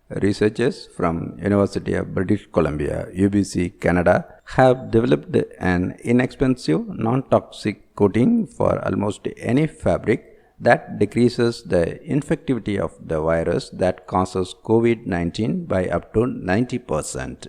Researchers from University of British Columbia, UBC, Canada, have developed an inexpensive, non-toxic coating for almost any fabric that decreases the infectivity of the virus that causes COVID-19 by up to 90%.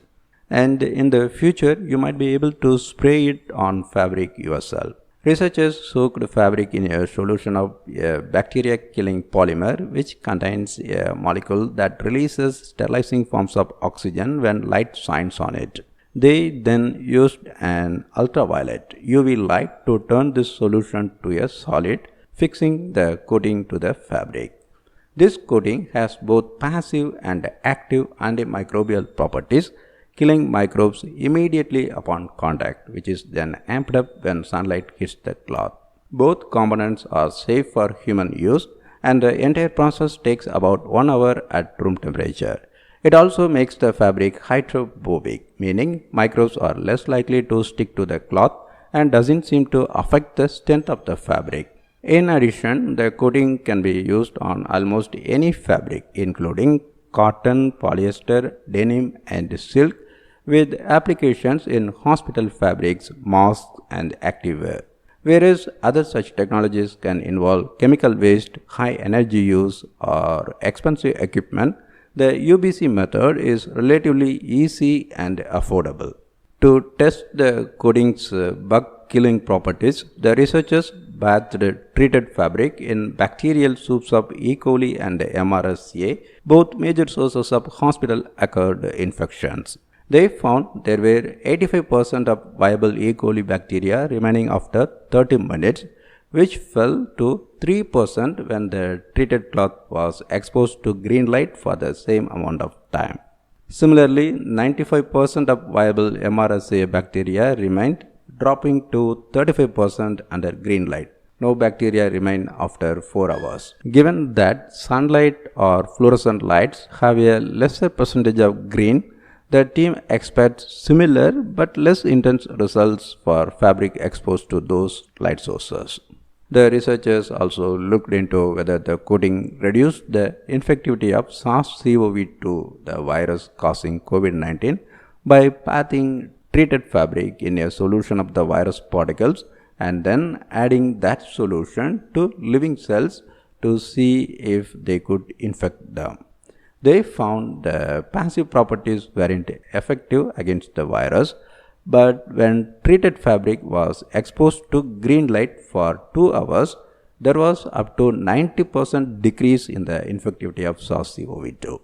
And in the future, you might be able to spray it on fabric yourself. Researchers soaked fabric in a solution of a bacteria-killing polymer which contains a molecule that releases sterilizing forms of oxygen when light shines on it. They then used an ultraviolet UV light to turn this solution to a solid, fixing the coating to the fabric. This coating has both passive and active antimicrobial properties, killing microbes immediately upon contact, which is then amped up when sunlight hits the cloth. Both components are safe for human use, and the entire process takes about 1 hour at room temperature. It also makes the fabric hydrophobic, meaning microbes are less likely to stick to the cloth and doesn't seem to affect the strength of the fabric. In addition, the coating can be used on almost any fabric, including cotton, polyester, denim, and silk, with applications in hospital fabrics, masks, and activewear. Whereas other such technologies can involve chemical waste, high energy use, or expensive equipment, the UBC method is relatively easy and affordable. To test the coating's bug-killing properties, the researchers bathed treated fabric in bacterial soups of E. coli and MRSA, both major sources of hospital-acquired infections. They found there were 85% of viable E. coli bacteria remaining after 30 minutes, which fell to 3% when the treated cloth was exposed to green light for the same amount of time. Similarly, 95% of viable MRSA bacteria remained, dropping to 35% under green light. No bacteria remain after 4 hours. Given that sunlight or fluorescent lights have a lesser percentage of green, the team expects similar but less intense results for fabric exposed to those light sources. The researchers also looked into whether the coating reduced the infectivity of SARS-CoV-2, the virus causing COVID-19, by bathing treated fabric in a solution of the virus particles and then adding that solution to living cells to see if they could infect them. They found the passive properties weren't effective against the virus, but when treated fabric was exposed to green light for 2 hours, there was up to 90% decrease in the infectivity of SARS-CoV-2.